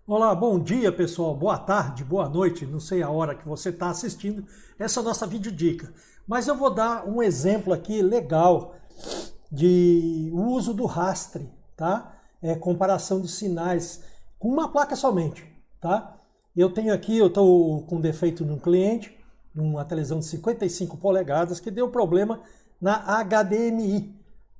Olá, bom dia pessoal, boa tarde, boa noite, não sei a hora que você está assistindo essa nossa videodica. Mas eu vou dar um exemplo aqui legal de uso do rastre, tá? Comparação de sinais com uma placa somente, tá? Eu tenho aqui, eu estou com defeito num cliente, numa televisão de 55 polegadas, que deu problema na HDMI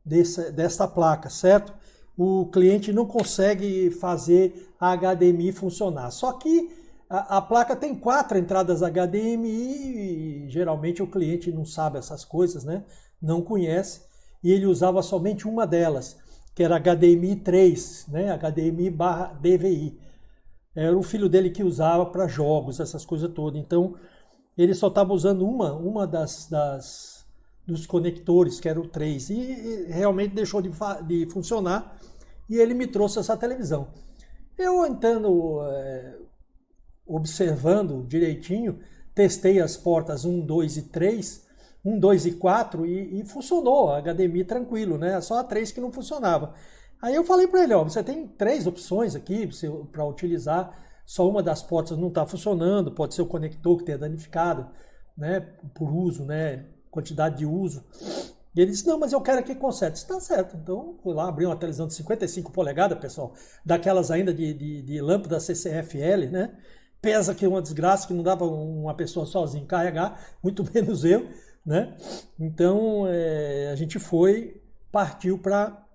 dessa placa, certo? O cliente não consegue fazer a HDMI funcionar. Só que a placa tem 4 entradas HDMI e geralmente o cliente não sabe essas coisas, né? Não conhece. E ele usava somente uma delas, que era HDMI 3, né? HDMI/DVI. Era o filho dele que usava para jogos, essas coisas todas. Então, ele só estava usando uma dos conectores, que era o 3, e realmente deixou de funcionar, e ele me trouxe essa televisão. Eu entrando, observando direitinho, testei as portas 1, 2 e 3, 1, 2 e 4, e funcionou, a HDMI tranquilo, né? Só a 3 que não funcionava. Aí eu falei para ele, ó, você tem 3 opções aqui para utilizar, só uma das portas não está funcionando, pode ser o conector que tenha danificado, né, por uso, né, quantidade de uso. E ele disse, não, mas eu quero que conserte. Está certo. Então, fui lá, abri uma televisão de 55 polegadas, pessoal, daquelas ainda de lâmpada CCFL, né? Pesa que é uma desgraça, que não dá para uma pessoa sozinha carregar, muito menos eu, né? Então, a gente partiu para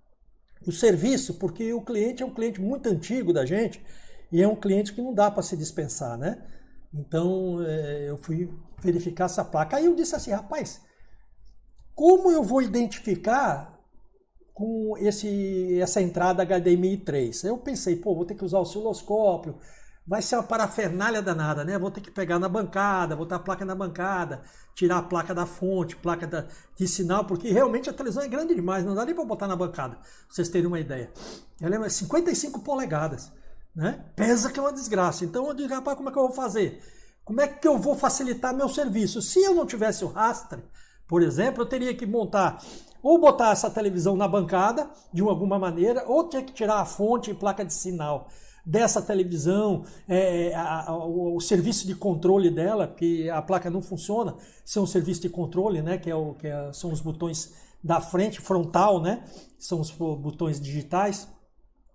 o serviço, porque o cliente é um cliente muito antigo da gente e é um cliente que não dá para se dispensar, né? Então, eu fui verificar essa placa. Aí eu disse assim, rapaz, como eu vou identificar com essa entrada HDMI 3? Eu pensei, pô, vou ter que usar o osciloscópio, vai ser uma parafernália danada, né? Vou ter que pegar na bancada, botar a placa na bancada, tirar a placa da fonte, placa de sinal, porque realmente a televisão é grande demais, não dá nem para botar na bancada, pra vocês terem uma ideia. Ela é 55 polegadas, né? Pesa que é uma desgraça. Então eu digo, rapaz, como é que eu vou fazer? Como é que eu vou facilitar meu serviço? Se eu não tivesse o rastre, por exemplo, eu teria que ou botar essa televisão na bancada, de alguma maneira, ou ter que tirar a fonte e placa de sinal dessa televisão, o serviço de controle dela, porque a placa não funciona, sem um serviço de controle, né, são os botões da frente, frontal, né, são os botões digitais,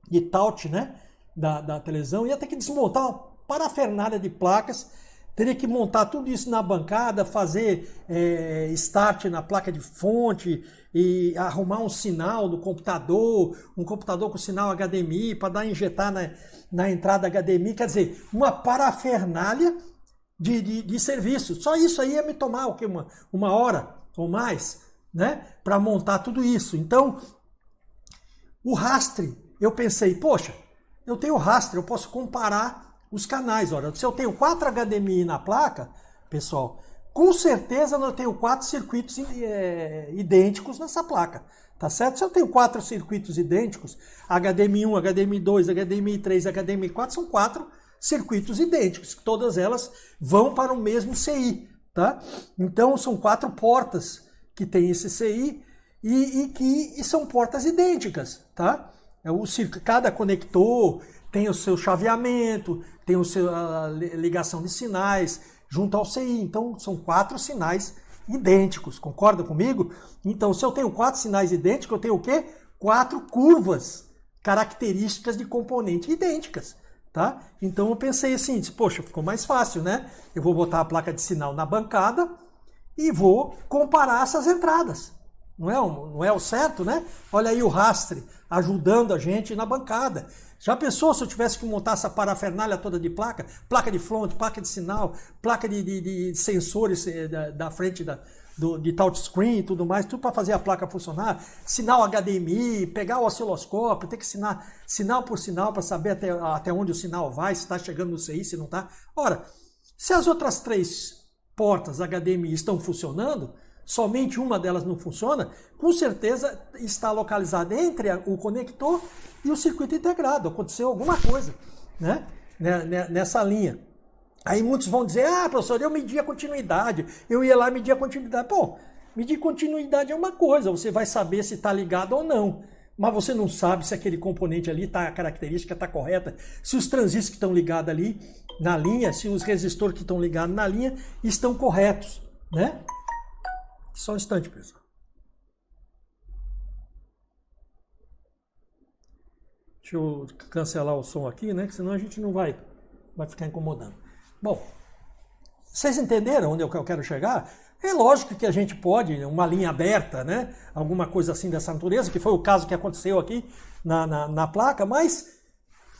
de touch, né, da televisão, ia ter que desmontar uma parafernália de placas, teria que montar tudo isso na bancada, fazer start na placa de fonte e arrumar um sinal do computador, um computador com sinal HDMI para injetar na entrada HDMI. Quer dizer, uma parafernália de serviço. Só isso aí ia me tomar o quê? Uma hora ou mais, né? Para montar tudo isso. Então, o rastre, eu pensei, poxa, eu tenho rastre, eu posso comparar os canais. Olha, se eu tenho 4 HDMI na placa, pessoal, com certeza eu tenho 4 circuitos idênticos nessa placa, tá certo? Se eu tenho 4 circuitos idênticos, HDMI 1, HDMI 2, HDMI 3, HDMI 4, são 4 circuitos idênticos, que todas elas vão para o mesmo CI, tá? Então são 4 portas que tem esse CI e são portas idênticas, tá? Cada conector tem o seu chaveamento, tem a ligação de sinais junto ao CI. Então, são 4 sinais idênticos. Concorda comigo? Então, se eu tenho 4 sinais idênticos, eu tenho o quê? 4 curvas características de componente idênticas. Tá? Então, eu pensei assim, disse, poxa, ficou mais fácil, né? Eu vou botar a placa de sinal na bancada e vou comparar essas entradas. Não é o certo, né? Olha aí o rastre ajudando a gente na bancada. Já pensou se eu tivesse que montar essa parafernália toda de placa de front, placa de sinal, placa de sensores da frente de touchscreen e tudo mais, tudo para fazer a placa funcionar, sinal HDMI, pegar o osciloscópio, ter que sinal por sinal para saber até onde o sinal vai, se está chegando no CI, se não está. Ora, se as outras 3 portas HDMI estão funcionando, somente uma delas não funciona, com certeza está localizada entre o conector e o circuito integrado. Aconteceu alguma coisa, né? Nessa linha. Aí muitos vão dizer, professor, eu medi a continuidade, eu ia lá medir a continuidade. Pô, medir continuidade é uma coisa, você vai saber se está ligado ou não. mas você não sabe se aquele componente ali, a característica está correta, se os transistores que estão ligados ali na linha, se os resistores que estão ligados na linha estão corretos, né? Só um instante, pessoal. Deixa eu cancelar o som aqui, né? Que senão a gente não vai ficar incomodando. Bom, vocês entenderam onde eu quero chegar? É lógico que a gente pode, uma linha aberta, né? Alguma coisa assim dessa natureza, que foi o caso que aconteceu aqui na placa, mas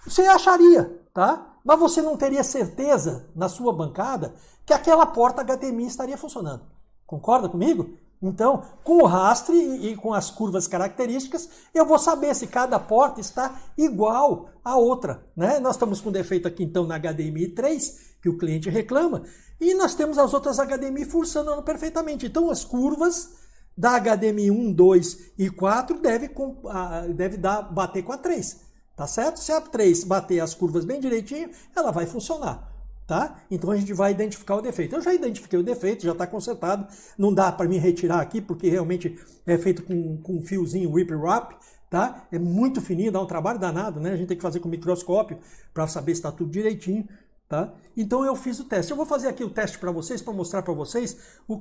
você acharia, tá? Mas você não teria certeza na sua bancada que aquela porta HDMI estaria funcionando. Concorda comigo? Então, com o rastre e com as curvas características, eu vou saber se cada porta está igual à outra, né? Nós estamos com defeito aqui, então, na HDMI 3, que o cliente reclama, e nós temos as outras HDMI funcionando perfeitamente. Então, as curvas da HDMI 1, 2 e 4 deve bater com a 3, tá certo? Se a 3 bater as curvas bem direitinho, ela vai funcionar. Tá? Então a gente vai identificar o defeito. Eu já identifiquei o defeito, já está consertado. Não dá para me retirar aqui, porque realmente é feito com um fiozinho Rip Wrap, tá? É muito fininho, dá um trabalho danado, né? A gente tem que fazer com microscópio para saber se está tudo direitinho, tá? Então eu fiz o teste. Eu vou fazer aqui o teste para vocês, para mostrar para vocês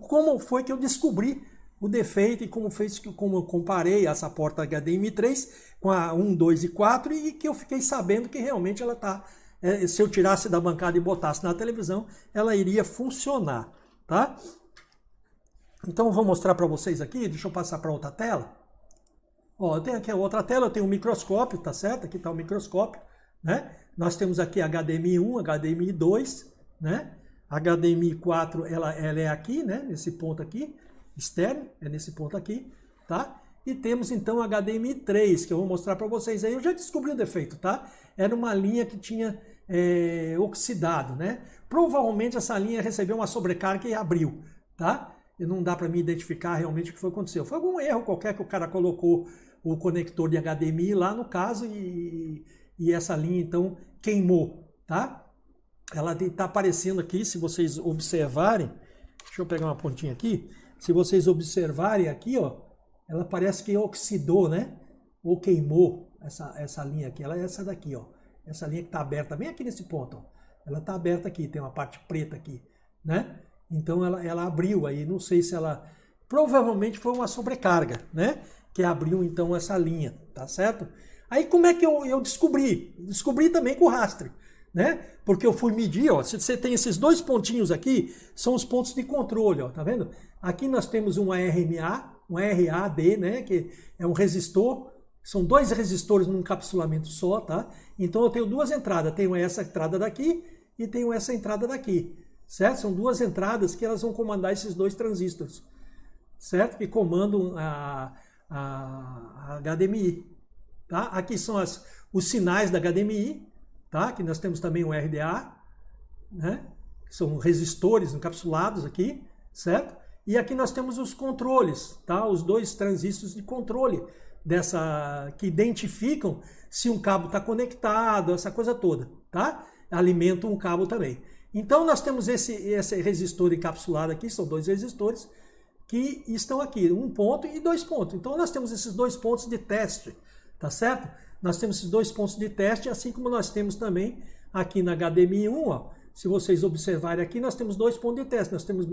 como foi que eu descobri o defeito e como eu comparei essa porta HDMI 3 com a 1, 2 e 4 e que eu fiquei sabendo que realmente ela está... se eu tirasse da bancada e botasse na televisão, ela iria funcionar, tá? Então eu vou mostrar para vocês aqui, deixa eu passar para outra tela. Ó, eu tenho aqui a outra tela, eu tenho um microscópio, tá certo? Aqui está o microscópio, né? Nós temos aqui HDMI 1, HDMI 2, né? HDMI 4, ela é aqui, né? Nesse ponto aqui, externo, é nesse ponto aqui, tá? E temos então HDMI 3, que eu vou mostrar para vocês aí. Eu já descobri o defeito, tá? Era uma linha que tinha oxidado, né? Provavelmente essa linha recebeu uma sobrecarga e abriu, tá? E não dá para me identificar realmente o que foi que aconteceu. Foi algum erro qualquer que o cara colocou o conector de HDMI lá no caso e essa linha então queimou, tá? Ela está aparecendo aqui, se vocês observarem, deixa eu pegar uma pontinha aqui, se vocês observarem aqui, ó, ela parece que oxidou, né? Ou queimou essa linha aqui. Ela é essa daqui, ó. Essa linha que está aberta, bem aqui nesse ponto, ó. Ela está aberta aqui, tem uma parte preta aqui, né? Então ela abriu aí, não sei se ela... Provavelmente foi uma sobrecarga, né? Que abriu então essa linha, tá certo? Aí como é que eu descobri? Descobri também com o rastre, né? Porque eu fui medir, ó. Se você tem esses dois pontinhos aqui, são os pontos de controle, ó. Tá vendo? Aqui nós temos um RMA, um RAD, né? Que é um resistor. São dois resistores num encapsulamento só, tá? Então eu tenho duas entradas. Tenho essa entrada daqui e tenho essa entrada daqui, certo? São duas entradas que elas vão comandar esses dois transistores, certo? Que comandam a HDMI, tá? Aqui são os sinais da HDMI, tá? Que nós temos também o RDA, né? Que são resistores encapsulados aqui, certo? E aqui nós temos os controles, tá? Os dois transistores de controle que identificam se um cabo está conectado, essa coisa toda, tá? Alimentam um cabo também. Então nós temos esse resistor encapsulado aqui, são dois resistores que estão aqui, um ponto e dois pontos. Então nós temos esses dois pontos de teste, tá certo? Nós temos esses dois pontos de teste, assim como nós temos também aqui na HDMI 1, ó. Se vocês observarem aqui, nós temos dois pontos de teste. Nós temos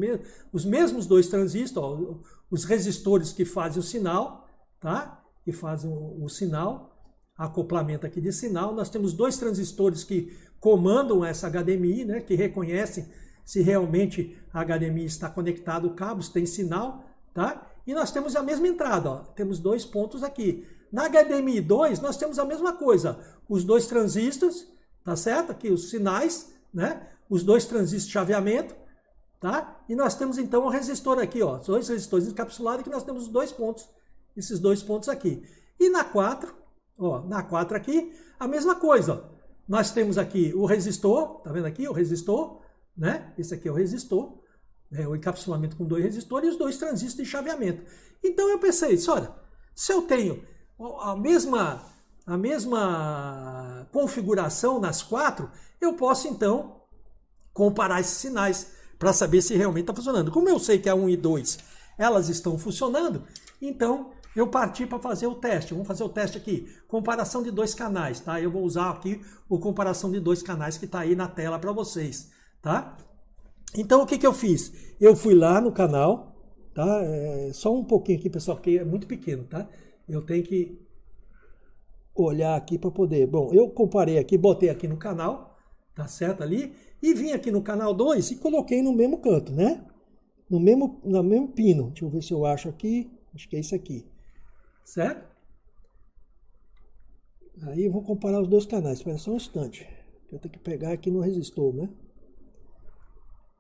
os mesmos dois transistores, ó, os resistores que fazem o sinal, tá? Que fazem o sinal, acoplamento aqui de sinal. Nós temos dois transistores que comandam essa HDMI, né? Que reconhecem se realmente a HDMI está conectado, cabos, tem sinal, tá? E nós temos a mesma entrada, ó. Temos dois pontos aqui. Na HDMI 2, nós temos a mesma coisa. Os dois transistores, tá certo? Aqui os sinais, né? Os dois transistores de chaveamento, tá? E nós temos então o resistor aqui, ó, os dois resistores encapsulados que nós temos os dois pontos, esses dois pontos aqui. E na 4, ó, na 4 aqui, a mesma coisa, ó. Nós temos aqui o resistor, tá vendo aqui o resistor, né? Esse aqui é o resistor, né? O encapsulamento com dois resistores e os dois transistores de chaveamento. Então eu pensei, olha, se eu tenho a mesma configuração nas 4, eu posso então comparar esses sinais para saber se realmente está funcionando. Como eu sei que a 1 e 2 elas estão funcionando, então eu parti para fazer o teste. Vamos fazer o teste aqui. Comparação de dois canais, tá? Eu vou usar aqui o comparação de dois canais que está aí na tela para vocês, tá? Então, o que que eu fiz? Eu fui lá no canal, tá? Só um pouquinho aqui, pessoal, porque é muito pequeno, tá? Eu tenho que olhar aqui para poder... Bom, eu comparei aqui, botei aqui no canal, tá certo ali? E vim aqui no canal 2 e coloquei no mesmo canto, né? No mesmo pino. Deixa eu ver se eu acho aqui. Acho que é isso aqui. Certo? Aí eu vou comparar os dois canais. Espera só um instante. Eu tenho que pegar aqui no resistor, né?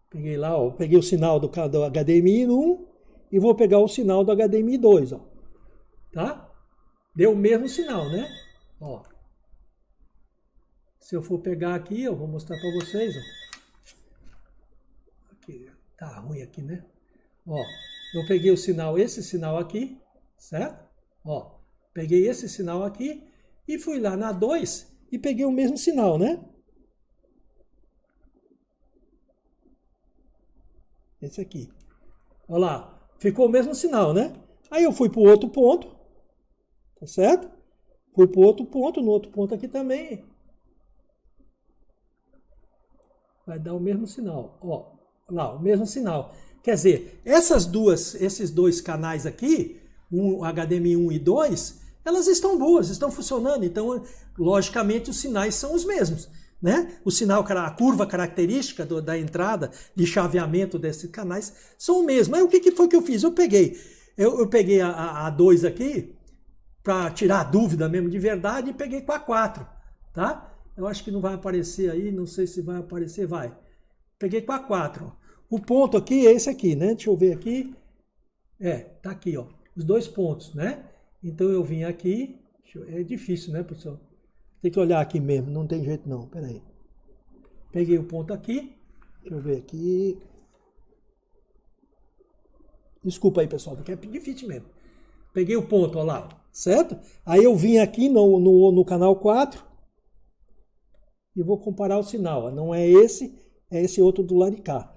Peguei lá, ó. Peguei o sinal do HDMI 1 e vou pegar o sinal do HDMI 2, ó. Tá? Deu o mesmo sinal, né? Ó. Se eu for pegar aqui, eu vou mostrar para vocês, ó. Aqui, tá ruim aqui, né? Ó, eu peguei o sinal, esse sinal aqui, certo? Ó, peguei esse sinal aqui e fui lá na 2 e peguei o mesmo sinal, né? Esse aqui. Olha lá, ficou o mesmo sinal, né? Aí eu fui para o outro ponto, tá certo? Fui para o outro ponto, no outro ponto aqui também. Vai dar o mesmo sinal, ó, lá, o mesmo sinal. Quer dizer, esses dois canais aqui, HDMI 1 e 2, elas estão boas, estão funcionando. Então, logicamente, os sinais são os mesmos, né? O sinal, a curva característica da entrada de chaveamento desses canais são o mesmo. Aí o que foi que eu fiz? Eu peguei a 2 aqui, para tirar a dúvida mesmo de verdade, e peguei com a 4, tá? Eu acho que não vai aparecer aí, não sei se vai aparecer, vai. Peguei com a 4, ó. O ponto aqui é esse aqui, né? Deixa eu ver aqui. Tá aqui, ó. Os dois pontos, né? Então eu vim aqui. É difícil, né, pessoal? Tem que olhar aqui mesmo, não tem jeito não. Pera aí. Peguei o ponto aqui. Deixa eu ver aqui. Desculpa aí, pessoal, porque é difícil mesmo. Peguei o ponto, ó lá, certo? Aí eu vim aqui no canal 4 e vou comparar o sinal. Ó. Não é esse outro do lado de cá.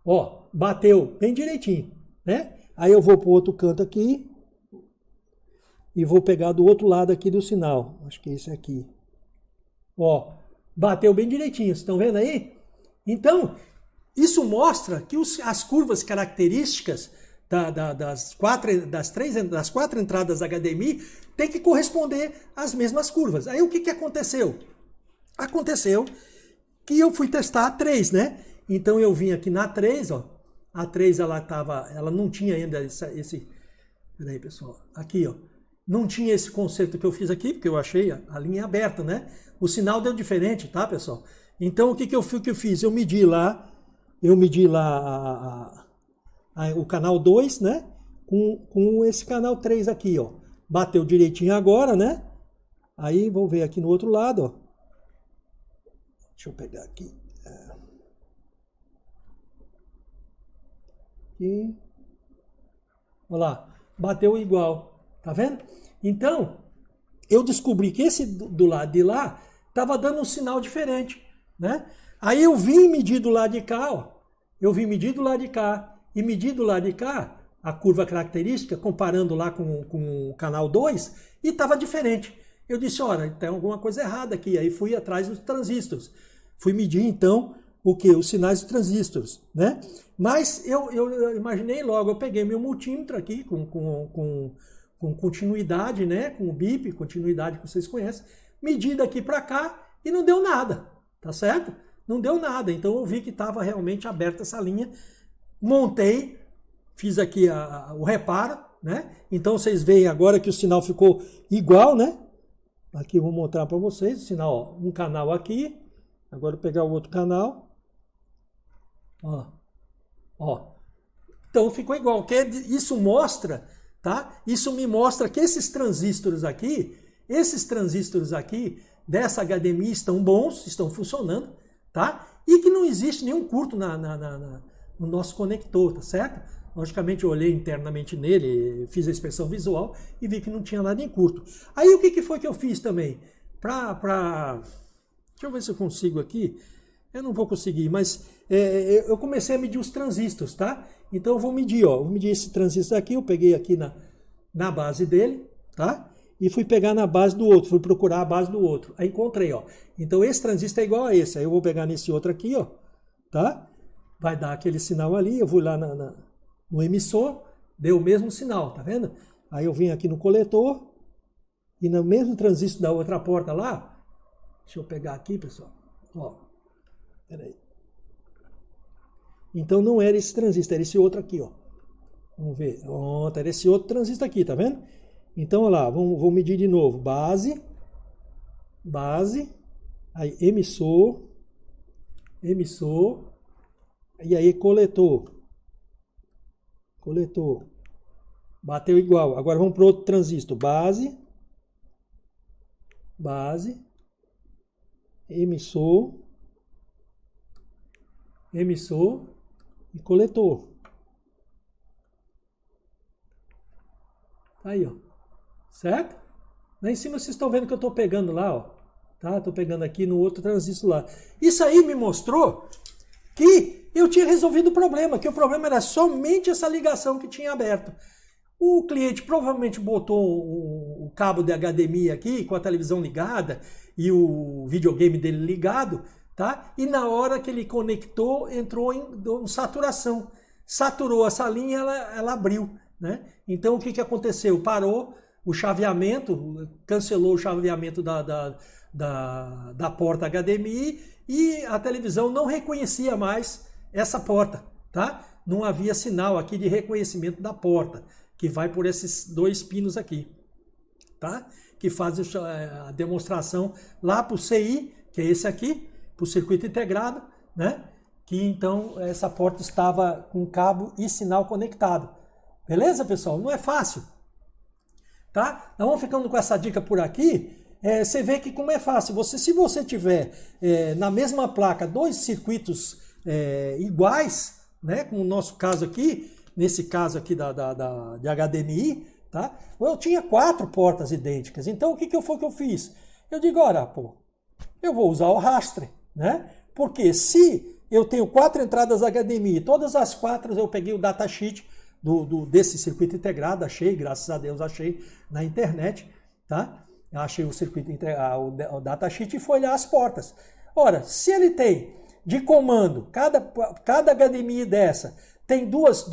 Ó, bateu bem direitinho, né? Aí eu vou para o outro canto aqui e vou pegar do outro lado aqui do sinal. Acho que é esse aqui. Ó, bateu bem direitinho, vocês estão vendo aí? Então, isso mostra que as curvas características das quatro entradas HDMI tem que corresponder às mesmas curvas. Aí o que aconteceu? Aconteceu que eu fui testar a 3, né? Então eu vim aqui na 3, ó. A 3 ela não tinha ainda esse. Peraí, pessoal. Aqui, ó. Não tinha esse conceito que eu fiz aqui, porque eu achei a linha aberta, né? O sinal deu diferente, tá, pessoal? Então o que eu fiz? Eu medi lá o canal 2, né? Com esse canal 3 aqui, ó. Bateu direitinho agora, né? Aí vou ver aqui no outro lado, ó. Deixa eu pegar aqui. Aqui. Olha lá, bateu igual, tá vendo? Então, eu descobri que esse do lado de lá estava dando um sinal diferente, né? Aí eu vim medir do lado de cá, ó. Eu vim medir do lado de cá e medir do lado de cá a curva característica, comparando lá com o canal 2, e estava diferente. Eu disse, olha, tem alguma coisa errada aqui. Aí fui atrás dos transistores. Fui medir, então, o que? Os sinais dos transistores, né? Mas eu imaginei logo, eu peguei meu multímetro aqui com continuidade, né? Com o BIP, continuidade que vocês conhecem, medi daqui para cá e não deu nada, tá certo? Não deu nada, então eu vi que estava realmente aberta essa linha, montei, fiz aqui o reparo, né? Então vocês veem agora que o sinal ficou igual, né? Aqui eu vou mostrar para vocês o sinal, ó, um canal aqui, agora eu vou pegar o outro canal, ó. Então ficou igual, que isso mostra, tá? Isso me mostra que esses transistores aqui dessa HDMI estão bons, estão funcionando, tá? E que não existe nenhum curto no nosso conector, tá certo? Logicamente eu olhei internamente nele, fiz a inspeção visual e vi que não tinha nada em curto. Aí o que foi que eu fiz também? Deixa eu ver se eu consigo aqui. Eu não vou conseguir, mas eu comecei a medir os transistores, tá? Então eu vou medir, ó. Vou medir esse transistor aqui, eu peguei aqui na base dele, tá? E fui pegar na base do outro, fui procurar a base do outro. Aí encontrei, ó. Então esse transistor é igual a esse. Aí eu vou pegar nesse outro aqui, ó, tá? Vai dar aquele sinal ali, eu vou lá no emissor, deu o mesmo sinal, tá vendo? Aí eu venho aqui no coletor e no mesmo transistor da outra porta lá, deixa eu pegar aqui, pessoal, ó, peraí. Então não era esse transistor, era esse outro aqui, ó. Vamos ver, ontem era esse outro transistor aqui, tá vendo? Então, olha lá, vou medir de novo. Base, aí emissor, e aí coletor. Bateu igual. Agora vamos para outro transistor. Base, emissor e coletor. Aí, ó. Certo? Lá em cima vocês estão vendo que eu estou pegando lá, ó. Tá? Estou pegando aqui no outro transistor lá. Isso aí me mostrou que eu tinha resolvido o problema, que o problema era somente essa ligação que tinha aberto. O cliente provavelmente botou o cabo de HDMI aqui com a televisão ligada e o videogame dele ligado, tá? E na hora que ele conectou, entrou em saturação. Saturou essa linha, ela abriu, né? Então o que aconteceu? Parou o chaveamento, cancelou o chaveamento da porta HDMI e a televisão não reconhecia mais essa porta, tá? Não havia sinal aqui de reconhecimento da porta, que vai por esses dois pinos aqui, tá? Que faz a demonstração lá para o CI, que é esse aqui, para o circuito integrado, né? Que então essa porta estava com cabo e sinal conectado. Beleza, pessoal? Não é fácil, tá? Nós vamos ficando com essa dica por aqui. Você vê que como é fácil. Se você tiver na mesma placa dois circuitos iguais, né? Como no nosso caso aqui, nesse caso aqui de HDMI, tá? Eu tinha 4 portas idênticas. Então o que foi que eu fiz? Eu digo, ora, pô, eu vou usar o rastre, né? Porque se eu tenho 4 entradas HDMI, todas as 4 eu peguei o datasheet desse circuito integrado, achei, graças a Deus achei na internet, tá? Achei o circuito integrado, o datasheet e fui olhar as portas. Ora, se ele tem de comando, cada HDMI dessa tem dois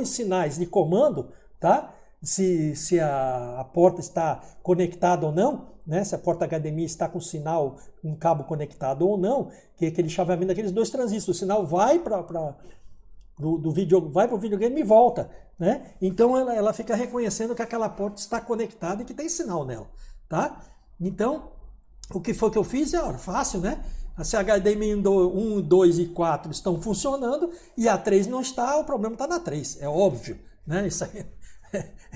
sinais de comando, tá? Se a porta está conectada ou não, né? Se a porta HDMI está com sinal, um cabo conectado ou não, que é aquele chaveamento daqueles dois transistores, o sinal vai para o videogame e volta, né? Então ela fica reconhecendo que aquela porta está conectada e que tem sinal nela, tá? Então, o que foi que eu fiz? Fácil, né? Se a HDMI 1, 2 e 4 estão funcionando e a 3 não está, o problema está na 3, é óbvio, né? Isso aí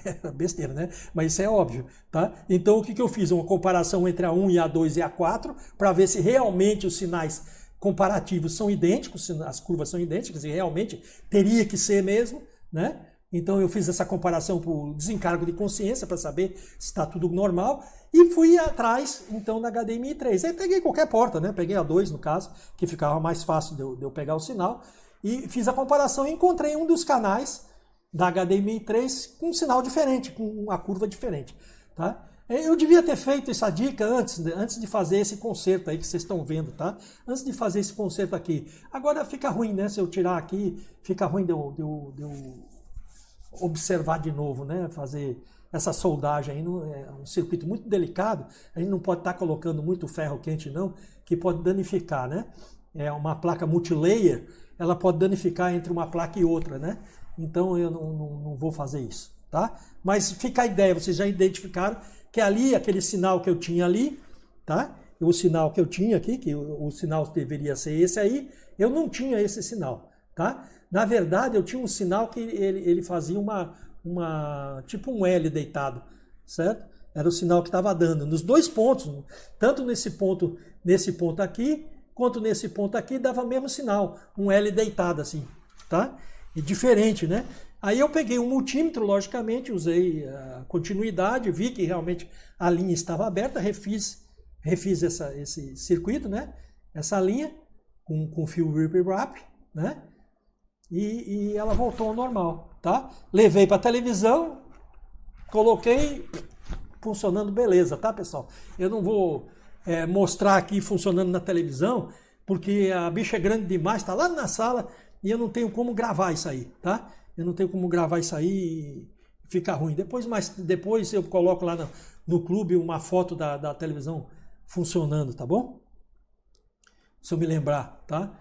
é besteira, né? Mas isso é óbvio, tá? Então o que eu fiz? Uma comparação entre a 1 e a 2 e a 4 para ver se realmente os sinais comparativos são idênticos, as curvas são idênticas, e realmente teria que ser mesmo, né? Então eu fiz essa comparação por desencargo de consciência para saber se está tudo normal e fui atrás então da HDMI 3. Aí peguei qualquer porta, né? Peguei a 2 no caso, que ficava mais fácil de eu pegar o sinal e fiz a comparação e encontrei um dos canais da HDMI 3 com um sinal diferente, com uma curva diferente, tá? Eu devia ter feito essa dica antes de fazer esse conserto aí que vocês estão vendo, tá? Antes de fazer esse conserto aqui. Agora fica ruim, né? Se eu tirar aqui, fica ruim de eu observar de novo, né? Fazer essa soldagem aí, é um circuito muito delicado. A gente não pode estar colocando muito ferro quente não, que pode danificar, né? É uma placa multilayer, ela pode danificar entre uma placa e outra, né? Então eu não vou fazer isso, tá? Mas fica a ideia, vocês já identificaram que ali, aquele sinal que eu tinha ali, tá? O sinal que eu tinha aqui, que o sinal deveria ser esse aí, eu não tinha esse sinal, tá? Na verdade, eu tinha um sinal que ele fazia tipo um L deitado, certo? Era o sinal que estava dando nos dois pontos, tanto nesse ponto aqui, quanto nesse ponto aqui, dava o mesmo sinal, um L deitado assim, tá? E diferente, né? Aí eu peguei um multímetro, logicamente, usei a continuidade, vi que realmente a linha estava aberta, refiz esse circuito, né? Essa linha com fio rip-wrap, né? E ela voltou ao normal, tá? Levei para a televisão, coloquei funcionando beleza, tá, pessoal? Eu não vou mostrar aqui funcionando na televisão, porque a bicha é grande demais, tá lá na sala e eu não tenho como gravar isso aí, tá? Eu não tenho como gravar isso aí e fica ruim. Depois eu coloco lá no clube uma foto da televisão funcionando, tá bom? Se eu me lembrar, tá?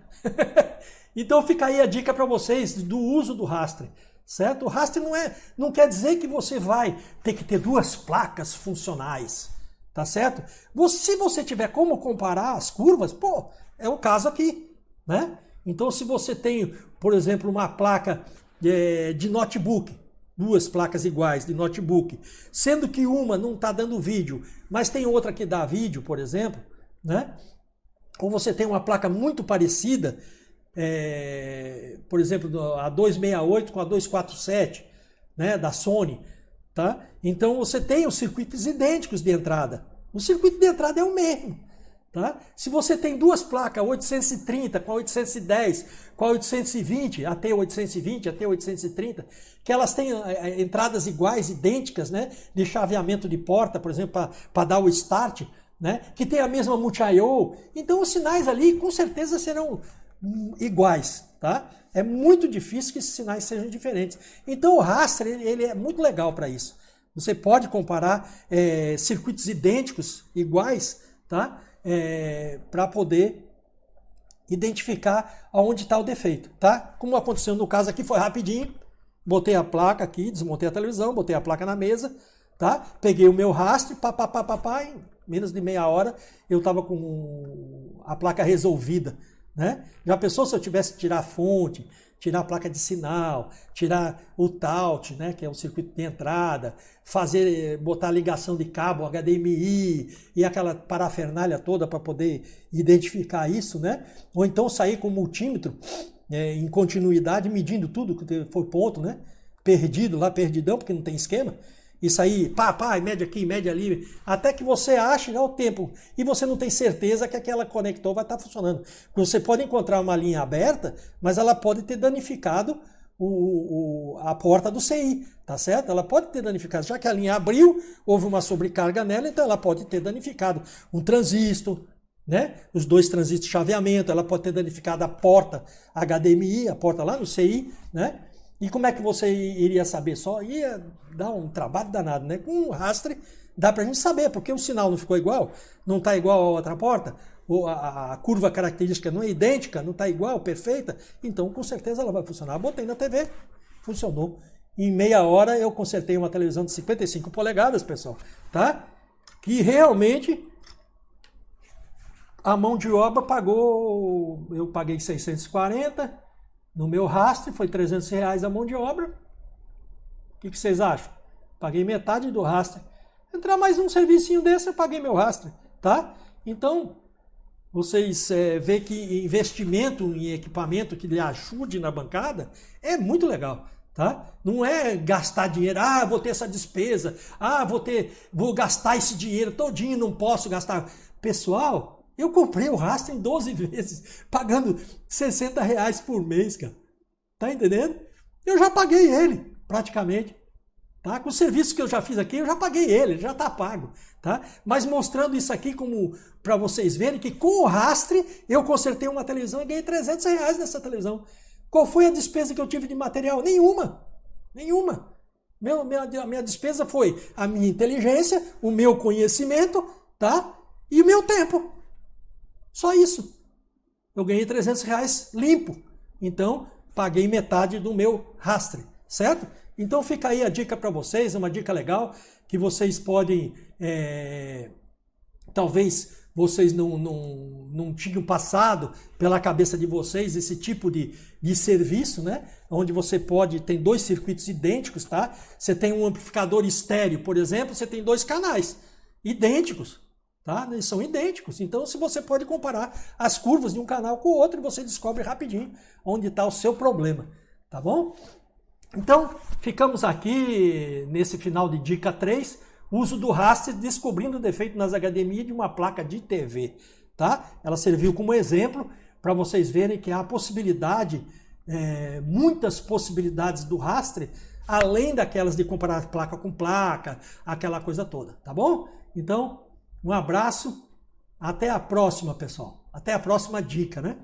Então fica aí a dica para vocês do uso do Raster, certo? O Raster não quer dizer que você vai ter que ter 2 placas funcionais, tá certo? Se você tiver como comparar as curvas, pô, é o caso aqui, né? Então se você tem, por exemplo, uma placa de notebook, 2 placas iguais de notebook, sendo que uma não está dando vídeo, mas tem outra que dá vídeo, por exemplo, né? Ou você tem uma placa muito parecida, por exemplo, a 268 com a 247, né, da Sony, tá? Então você tem os circuitos idênticos de entrada. O circuito de entrada é o mesmo, tá? Se você tem 2 placas, 830 com a 810, com a 820, até 820, até 830, que elas têm entradas iguais, idênticas, né, de chaveamento de porta, por exemplo, para dar o start, né, que tem a mesma multi-I/O, então os sinais ali com certeza serão iguais, tá? É muito difícil que esses sinais sejam diferentes. Então o Raster ele é muito legal para isso. Você pode comparar circuitos idênticos, iguais, tá? Para poder identificar aonde está o defeito, tá? Como aconteceu no caso aqui, foi rapidinho. Botei a placa aqui, desmontei a televisão, botei a placa na mesa, tá? Peguei o meu Raster, em menos de meia hora eu estava com a placa resolvida, né? Já pensou se eu tivesse que tirar a fonte, tirar a placa de sinal, tirar o TAUT, né, que é o circuito de entrada, botar a ligação de cabo, HDMI e aquela parafernália toda para poder identificar isso, né? Ou então sair com o multímetro em continuidade, medindo tudo que foi ponto, né? Perdido lá, perdidão, porque não tem esquema. Isso aí, mede aqui, mede ali, até que você ache o tempo. E você não tem certeza que aquela conector vai estar funcionando. Você pode encontrar uma linha aberta, mas ela pode ter danificado a porta do CI, tá certo? Ela pode ter danificado, já que a linha abriu, houve uma sobrecarga nela, então ela pode ter danificado um transistor, né? Os 2 transistores de chaveamento, ela pode ter danificado a porta HDMI, a porta lá no CI, né? E como é que você iria saber? Só ia dar um trabalho danado, né? Com um Raster dá pra gente saber, porque o sinal não ficou igual, não está igual a outra porta, a curva característica não é idêntica, não está igual, perfeita, então com certeza ela vai funcionar. Botei na TV, funcionou. Em meia hora eu consertei uma televisão de 55 polegadas, pessoal, tá? Que realmente a mão de obra eu paguei 640. No meu Raster foi R$300 a mão de obra. O que vocês acham? Paguei metade do Raster. Entrar mais um servicinho desse, eu paguei meu Raster, tá? Então, vocês veem que investimento em equipamento que lhe ajude na bancada é muito legal, tá? Não é gastar dinheiro, vou ter essa despesa, vou gastar esse dinheiro todinho, não posso gastar. Pessoal, eu comprei o Raster em 12 vezes, pagando R$60 por mês, cara. Tá entendendo? Eu já paguei ele, praticamente. Tá? Com o serviço que eu já fiz aqui, eu já paguei ele já tá pago. Tá? Mas mostrando isso aqui como para vocês verem que com o Raster eu consertei uma televisão e ganhei R$300 nessa televisão. Qual foi a despesa que eu tive de material? Nenhuma. Nenhuma. Minha despesa foi a minha inteligência, o meu conhecimento, tá? E o meu tempo. Só isso. Eu ganhei R$300 limpo. Então, paguei metade do meu Raster, certo? Então fica aí a dica para vocês, é uma dica legal, que vocês podem, talvez vocês não tinham passado pela cabeça de vocês esse tipo de serviço, né? Onde você tem 2 circuitos idênticos, tá? Você tem um amplificador estéreo, por exemplo, você tem 2 canais idênticos. Tá? Eles são idênticos, então você pode comparar as curvas de um canal com o outro e você descobre rapidinho onde está o seu problema, tá bom? Então, ficamos aqui nesse final de dica 3, uso do Raster descobrindo o defeito nas HDMI de uma placa de TV, tá? Ela serviu como exemplo para vocês verem que há possibilidade, muitas possibilidades do Raster além daquelas de comparar placa com placa, aquela coisa toda, tá bom? Então, um abraço, até a próxima, pessoal. Até a próxima dica, né?